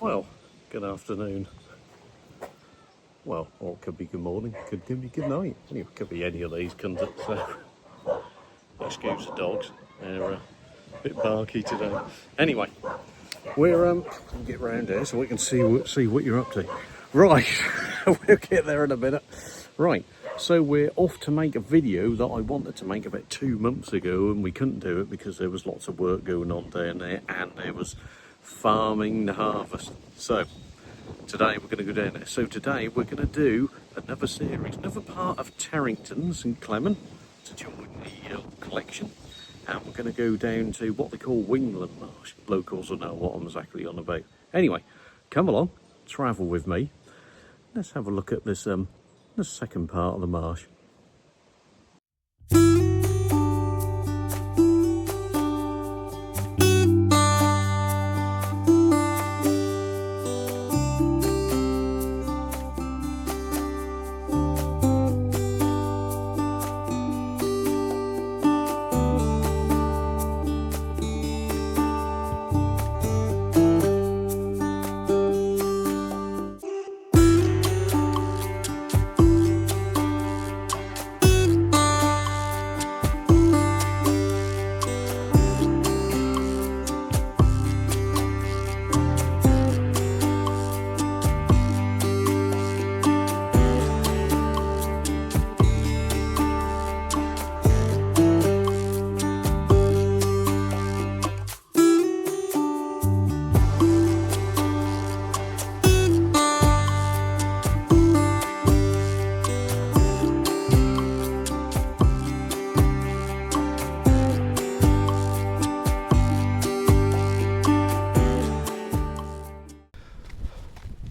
Well, good afternoon. Well, or it could be good morning, could be good night. Anyway, it could be any of these, couldn't it? So, excuse the dogs, they're a bit barky today. Anyway, we're get round here so we can see what you're up to. Right, we'll get there in a minute. Right, so we're off to make a video that I wanted to make about 2 months ago, and we couldn't do it because there was lots of work going on down there, and there was farming the harvest. So today we're going to go down there. So today we're going to do another series, another part of Terrington, St Clement, to join the collection. And we're going to go down to what they call Wingland Marsh. Locals will know what I'm exactly on about. Anyway, come along, travel with me. Let's have a look at this the second part of the marsh.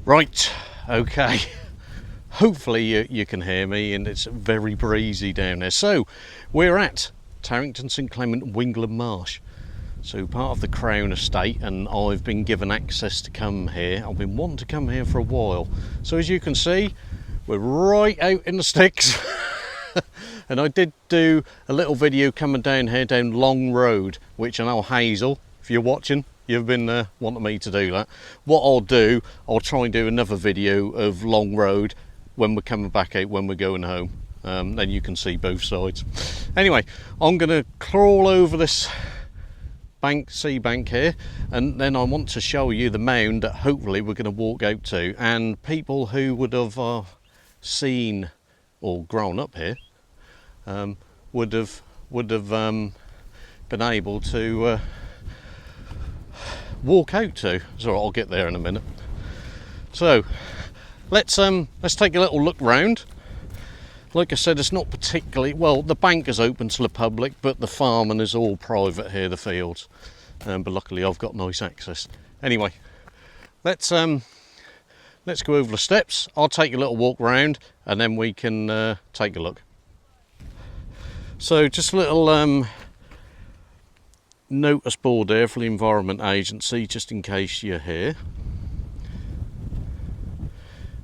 Right, okay, hopefully you can hear me, and it's very breezy down there. So we're at Terrington, St Clement, Wingland Marsh, so part of the Crown estate, and I've been given access to come here. I've been wanting to come here for a while. So as you can see, we're right out in the sticks. And I did do a little video coming down here, down Long Road, which I know Hazel, if you're watching, you've been wanting me to do that. What I'll do, I'll try and do another video of Long Road when we're coming back out, when we're going home. Then you can see both sides. Anyway, I'm going to crawl over this sea bank here, and then I want to show you the mound that hopefully we're going to walk out to. And people who would have seen or grown up here would have been able to walk out to. So I'll get there in a minute. So let's take a little look round. Like I said, it's not particularly well. The bank is open to the public, but the farming is all private here, the fields. But luckily, I've got nice access. Anyway, let's go over the steps. I'll take a little walk round, and then we can take a look. So just a little notice board there for the Environment Agency, just in case you're here.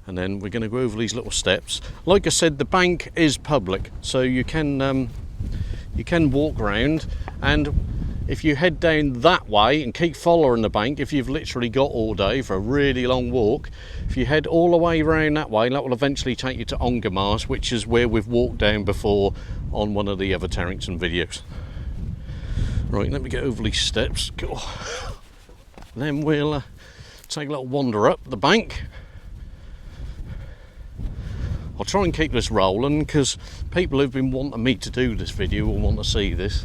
And then we're going to go over these little steps. Like I said, the bank is public, so you can walk around, and if you head down that way and keep following the bank, if you've literally got all day for a really long walk, if you head all the way around that way, that will eventually take you to Wingland Marsh, which is where we've walked down before on one of the other Terrington videos. Right, let me get over these steps. Cool. Then we'll take a little wander up the bank. I'll try and keep this rolling because people who've been wanting me to do this video will want to see this.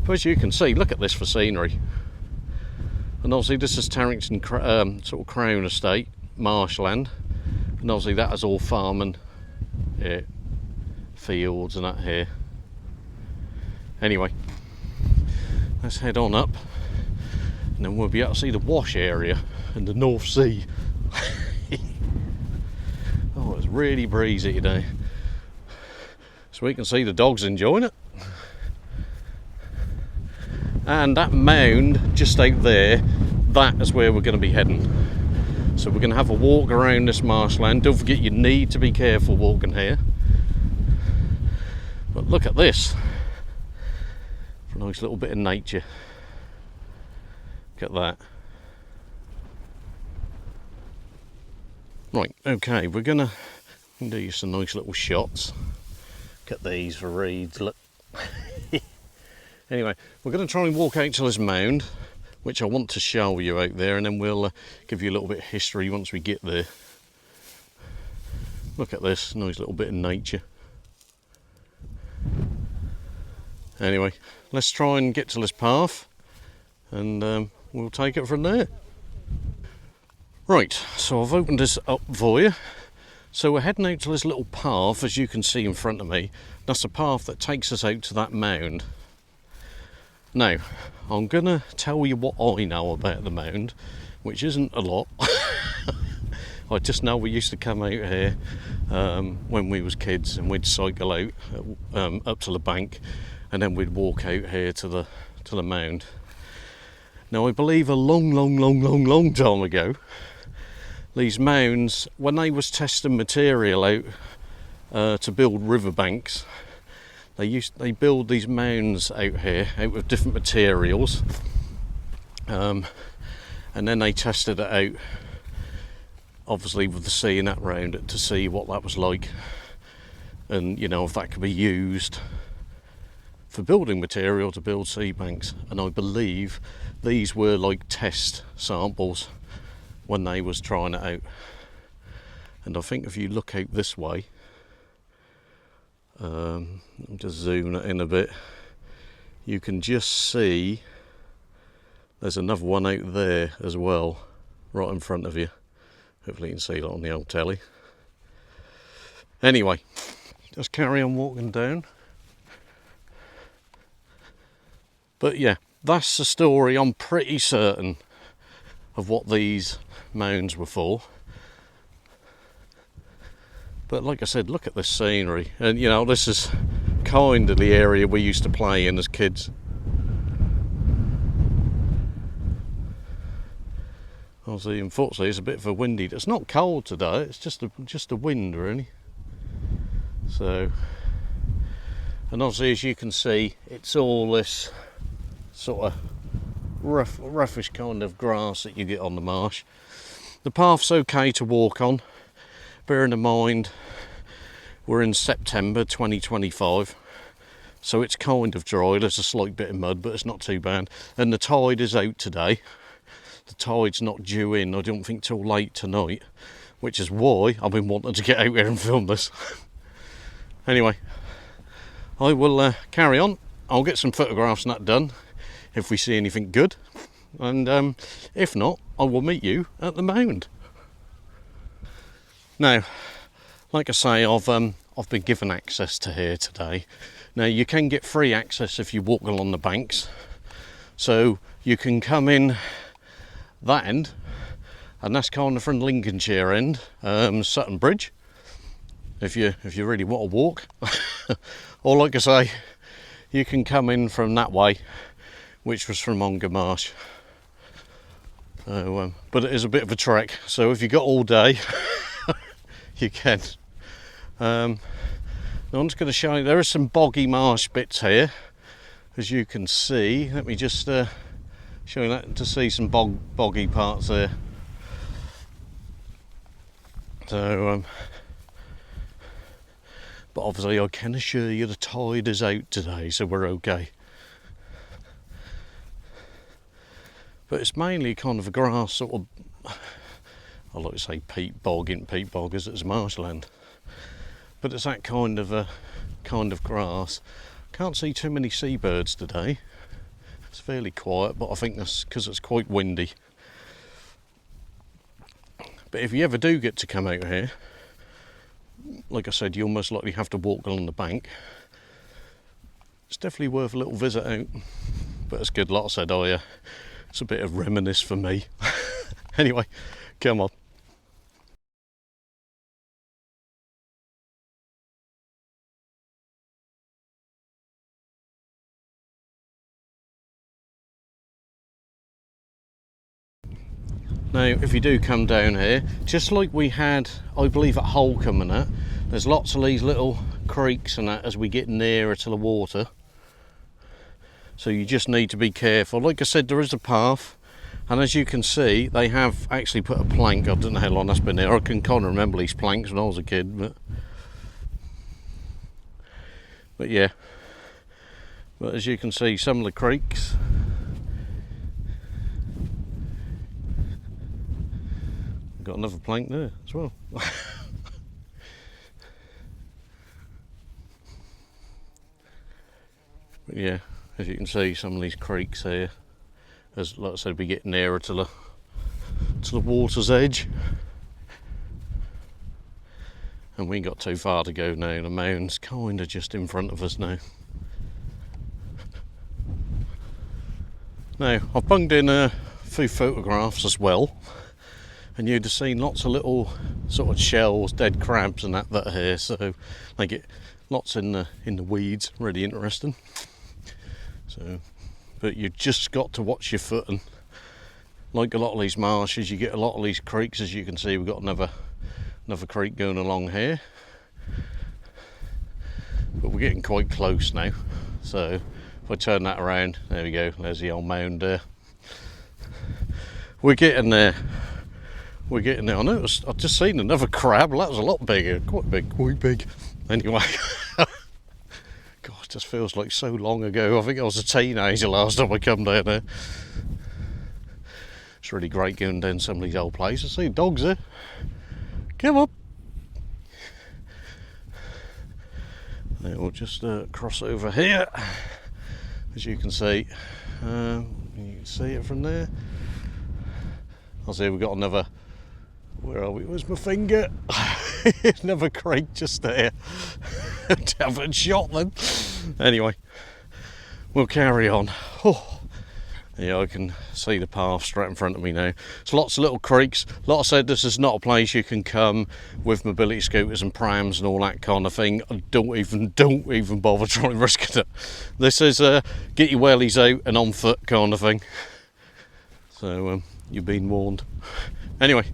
But as you can see, look at this for scenery. And obviously this is Terrington sort of Crown estate, marshland. And obviously that is all farming, fields and that here. Anyway, let's head on up, and then we'll be able to see the wash area and the North Sea. Oh, it's really breezy today, so we can see the dogs enjoying it. And that mound just out there, that is where we're going to be heading. So we're going to have a walk around this marshland. Don't forget, you need to be careful walking here. But look at this, for a nice little bit of nature. Look at that. Right, okay, we're gonna do you some nice little shots. Get these for reeds, look. Anyway, we're going to try and walk out to this mound, which I want to show you out there, and then we'll give you a little bit of history once we get there. Look at this, nice little bit of nature. Anyway, let's try and get to this path, and we'll take it from there. Right, so I've opened this up for you. So we're heading out to this little path, as you can see in front of me. That's a path that takes us out to that mound. Now, I'm going to tell you what I know about the mound, which isn't a lot. I just know we used to come out here when we was kids, and we'd cycle out up to the bank, and then we'd walk out here to the mound. Now, I believe a long time ago, these mounds, when they was testing material out to build riverbanks, they build these mounds out here out of different materials, and then they tested it out, obviously with the sea and that round it, to see what that was like, and you know, if that could be used for building material to build sea banks. And I believe these were like test samples when they was trying it out. And I think if you look out this way, I'm just zooming it in a bit, you can just see there's another one out there as well, right in front of you. Hopefully you can see that on the old telly. Anyway, just carry on walking down. But yeah, that's the story, I'm pretty certain, of what these mounds were for. But like I said, look at this scenery, and you know, this is kind of the area we used to play in as kids. Obviously, unfortunately, it's a bit of a windy. It's not cold today. It's just a wind, really. So, and obviously, as you can see, it's all this sort of roughish kind of grass that you get on the marsh. The path's okay to walk on, bearing in mind we're in September 2025, so it's kind of dry. There's a slight bit of mud, but it's not too bad. And the tide is out today. The tide's not due in, I don't think, till late tonight, which is why I've been wanting to get out here and film this. Anyway, I will carry on. I'll get some photographs and that done if we see anything good, and if not, I will meet you at the mound. Now, like I say, I've been given access to here today. Now, you can get free access if you walk along the banks, so you can come in that end, and that's kind of from Lincolnshire end, Sutton Bridge, if you really want to walk. Or like I say, you can come in from that way, which was from Wingland Marsh. So, but it is a bit of a trek, so if you got all day, you can. Now I'm just going to show you, there are some boggy marsh bits here, as you can see. Let me just show you that, to see some boggy parts there. So, but obviously I can assure you the tide is out today, so we're okay. But it's mainly kind of a grass sort of, I like to say peat bog, in peat bog as it's marshland. But it's that kind of grass. Can't see too many seabirds today. It's fairly quiet, but I think that's because it's quite windy. But if you ever do get to come out here, like I said, you'll most likely have to walk along the bank. It's definitely worth a little visit out. But it's good, like I said, it's a bit of reminisce for me. Anyway, come on. Now, if you do come down here, just like we had, I believe, at Holcombe and that, there's lots of these little creeks and that as we get nearer to the water. So you just need to be careful. Like I said, there is a path And as you can see, they have actually put a plank. I don't know how long that's been there. I can kind of remember these planks when I was a kid, but yeah. But as you can see, some of the creeks, got another plank there as well. But yeah, as you can see, some of these creeks here, as like I said, we get nearer to the water's edge, and we ain't got too far to go now. The mound's kind of just in front of us now. Now I've bunged in a few photographs as well, and you'd have seen lots of little sort of shells, dead crabs and that are here. So they get lots in the weeds, really interesting. So, but you just got to watch your footing. Like a lot of these marshes, you get a lot of these creeks. As you can see, we've got another creek going along here, but we're getting quite close now. So if I turn that around, there we go, there's the old mound there. We're getting there. I noticed, I've just seen another crab. That was a lot bigger, quite big. Anyway, God, it just feels like so long ago. I think I was a teenager last time I come down there. It's really great going down some of these old places. See dogs there. Come up. Then we'll just cross over here. As you can see, you can see it from there. I'll see we've got another. Where are we? Where's my finger? Another creek just there. Haven't shot them. Anyway, we'll carry on. Oh, yeah, I can see the path straight in front of me now. There's lots of little creeks. Like I said, this is not a place you can come with mobility scooters and prams and all that kind of thing. Don't even bother trying to risk it. This is get your wellies out and on foot kind of thing. So you've been warned. Anyway,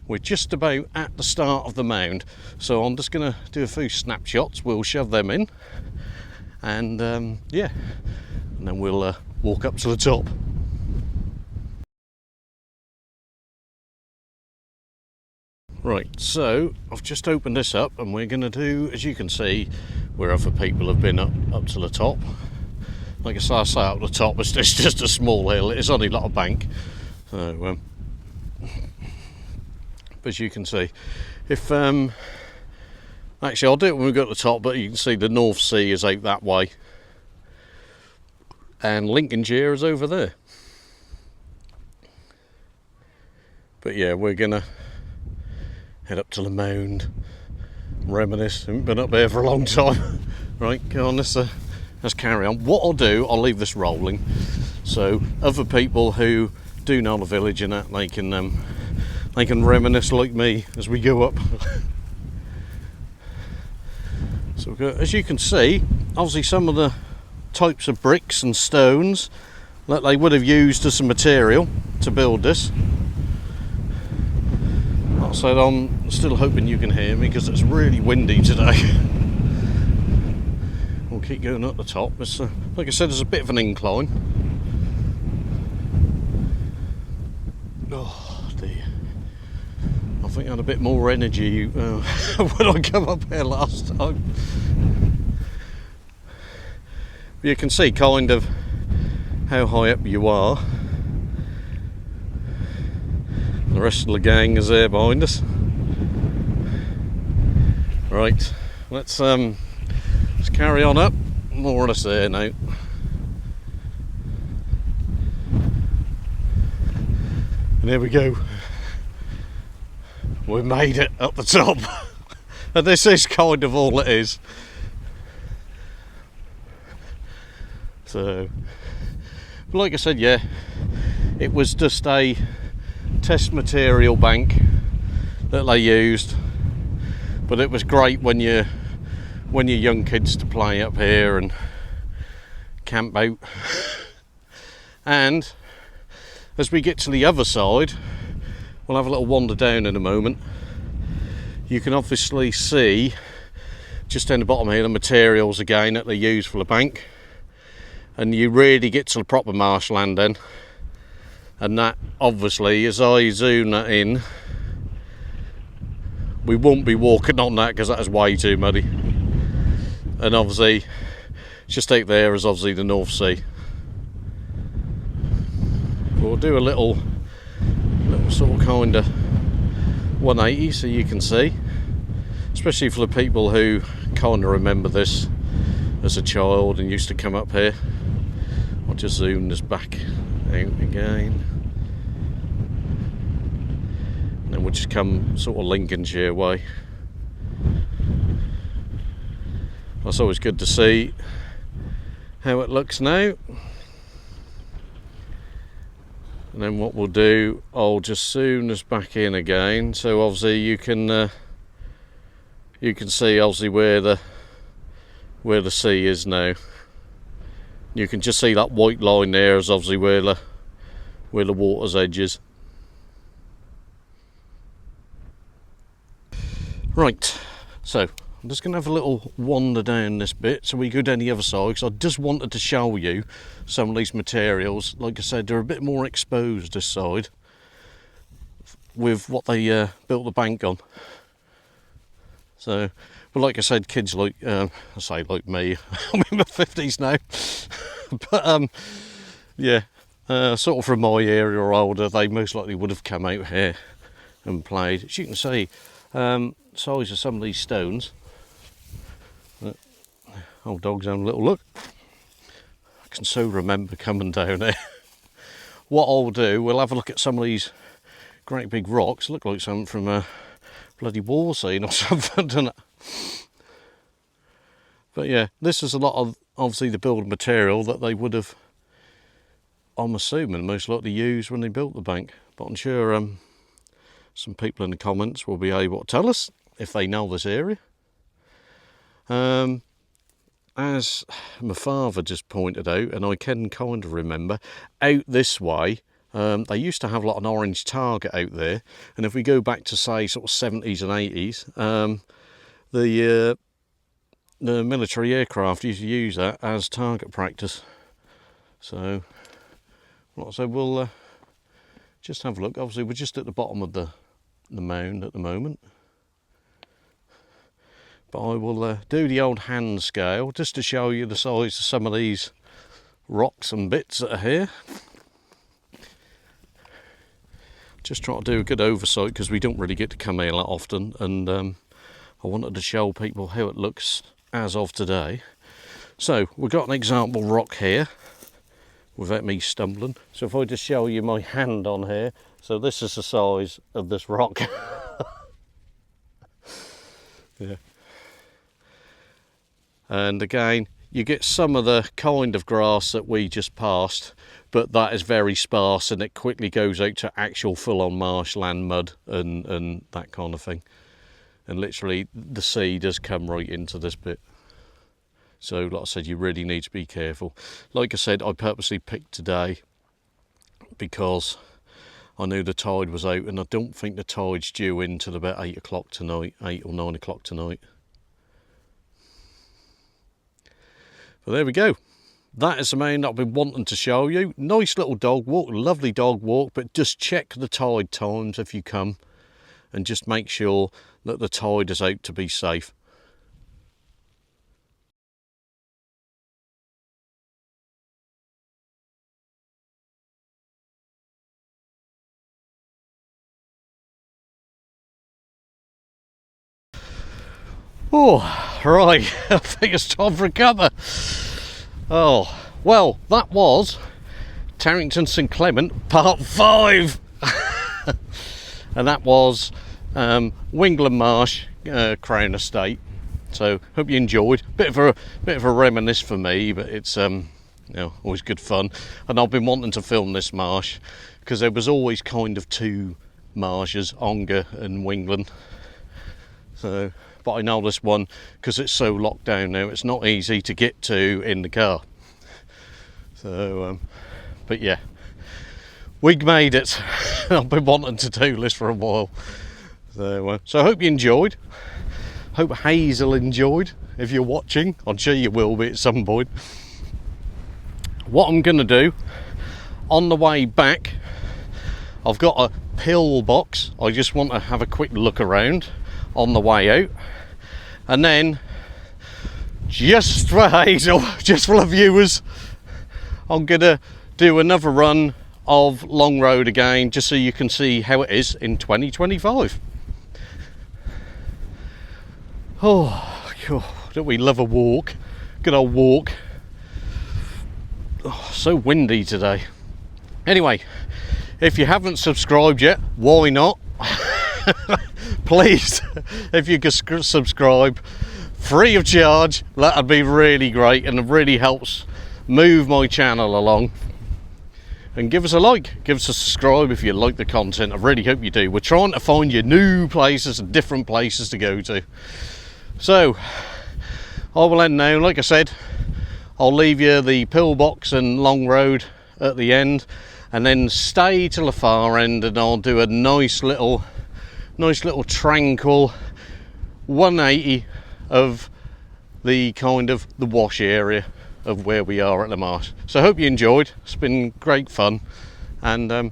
we're just about at the start of the mound, so I'm just going to do a few snapshots. We'll shove them in, and yeah, and then we'll walk up to the top. Right, so I've just opened this up, and we're going to do, as you can see, where other people have been up to the top. Like I say up the top, it's just a small hill. It's only not a bank. So as you can see, if actually I'll do it when we go to the top, but you can see the North Sea is out that way and Lincolnshire is over there. But yeah, we're gonna head up to the Mound, reminisce. Haven't been up there for a long time. Right, go on, let's carry on. What I'll do, I'll leave this rolling, so other people who do know the village and that, they can reminisce like me as we go up. So as you can see, obviously some of the types of bricks and stones that they would have used as some material to build this. Like I said, I'm still hoping you can hear me because it's really windy today. We'll keep going up the top. It's, like I said, there's a bit of an incline. Oh dear. I think I had a bit more energy when I come up here last time. But you can see kind of how high up you are. The rest of the gang is there behind us. Right, let's carry on up. More or less there now. And there we go. We made it up the top. And this is kind of all it is. So, but like I said, yeah, it was just a test material bank that they used, but it was great when you're young kids to play up here and camp out. And as we get to the other side, we'll have a little wander down in a moment. You can obviously see just down the bottom here the materials again that they use for the bank, and you really get to the proper marshland then. And that, obviously, as I zoom that in, we won't be walking on that because that is way too muddy. And obviously, just out there is obviously the North Sea. We'll do a little sort of kind of 180 so you can see, especially for the people who kind of remember this as a child and used to come up here. I'll just zoom this back out again, and then we'll just come sort of Lincolnshire way. That's always good to see how it looks now. And then what we'll do, I'll just zoom this back in again, so obviously you can see obviously where the sea is now. You can just see that white line there is obviously where the water's edge is. Right, so I'm just going to have a little wander down this bit so we go down the other side, because I just wanted to show you some of these materials. Like I said, they're a bit more exposed this side with what they built the bank on. So, but like I said, kids like, I say like me, I'm in my 50s now, but yeah, sort of from my area or older, they most likely would have come out here and played. As you can see, size of some of these stones. Old dog's having a little look. I can so remember coming down there. What I'll do, we'll have a look at some of these great big rocks. Look like something from a bloody war scene or something, doesn't it? But yeah, this is a lot of obviously the building material that they would have, I'm assuming, most likely used when they built the bank. But I'm sure some people in the comments will be able to tell us if they know this area. As my father just pointed out, and I can kind of remember, out this way, they used to have like an orange target out there, and if we go back to say sort of 70s and 80s, the military aircraft used to use that as target practice. So, like I said, we'll just have a look. Obviously, we're just at the bottom of the mound at the moment. But I will do the old hand scale just to show you the size of some of these rocks and bits that are here. Just try to do a good oversight because we don't really get to come here that often, and I wanted to show people how it looks as of today. So we've got an example rock here without me stumbling. So if I just show you my hand on here, so this is the size of this rock. Yeah. And again, you get some of the kind of grass that we just passed, but that is very sparse and it quickly goes out to actual full-on marshland mud and that kind of thing. And literally the sea does come right into this bit. So like I said, you really need to be careful. Like I said, I purposely picked today because I knew the tide was out, and I don't think the tide's due in till about 8 o'clock tonight, 8 or 9 o'clock tonight. But there we go. That is the main that I've been wanting to show you. Nice little dog walk, lovely dog walk, but just check the tide times if you come, and just make sure that the tide is out to be safe. Oh, right, I think it's time for a cuppa. Oh, well, that was Terrington St Clement part 5. And that was Wingland Marsh Crown Estate. So hope you enjoyed. Bit of a reminisce for me, but it's you know, always good fun. And I've been wanting to film this marsh because there was always kind of two marshes, Ongar and Wingland. So, but I know this one because it's so locked down now. It's not easy to get to in the car. So, but yeah, we made it. I've been wanting to do this for a while. So I hope you enjoyed. Hope Hazel enjoyed. If you're watching, I'm sure you will be at some point. What I'm going to do on the way back, I've got a pillbox. I just want to have a quick look around on the way out, and then just for Hazel, just for the viewers, I'm gonna do another run of Long Road again, just so you can see how it is in 2025. Oh, God, don't we love a walk? Good old walk. Oh, so windy today. Anyway, if you haven't subscribed yet, why not? Please, if you could subscribe free of charge, that'd be really great, and it really helps move my channel along. And give us a like, give us a subscribe if you like the content. I really hope you do. We're trying to find you new places and different places to go to. So I will end now. Like I said, I'll leave you the pillbox and Long Road at the end, and then stay till the far end, and I'll do a nice little tranquil 180 of the kind of the wash area of where we are at the marsh. So I hope you enjoyed. It's been great fun, and I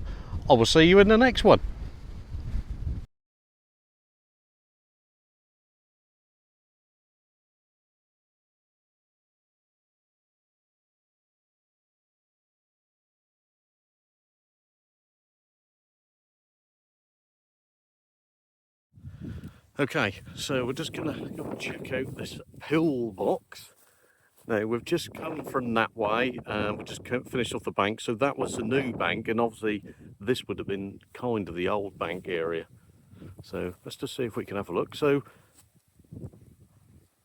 will see you in the next one. Okay, so we're just gonna go and check out this pillbox. Now, we've just come from that way, we just finished off the bank, so that was the new bank, and obviously this would have been kind of the old bank area. So let's just see if we can have a look. So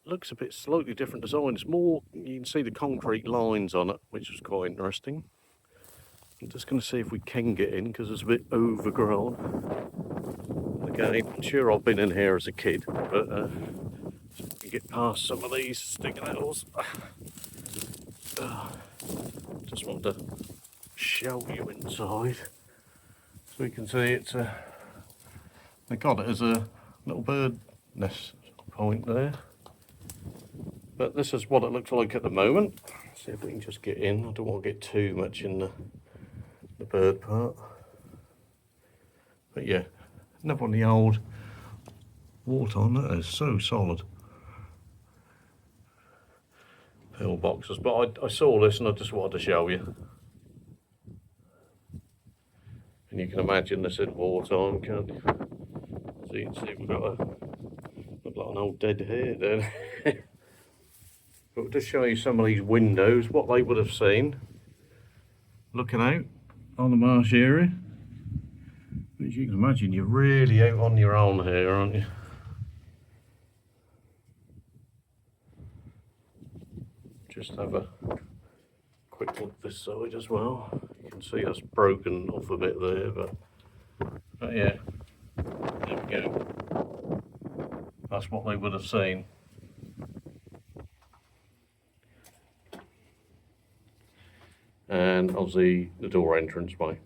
looks a bit slightly different design. It's more, you can see the concrete lines on it, which is quite interesting. I'm just going to see if we can get in, because it's a bit overgrown. Again, I'm sure I've been in here as a kid, but you get past some of these sticking nettles. Just want to show you inside, so we can see it's they got it as a little bird nest point there. But this is what it looks like at the moment. See if we can just get in. I don't want to get too much in the bird part. But yeah, another one of the old water on that is so solid. Pillboxes, but I saw this and I just wanted to show you. And you can imagine this in wartime, can't you? So you can see we've got look like an old dead hare there. But we'll just show you some of these windows, what they would have seen looking out on the marsh area. As you can imagine, you're really out on your own here, aren't you? Just have a quick look this side as well. You can see that's broken off a bit there, but yeah, there we go. That's what they would have seen. And obviously the door entrance way.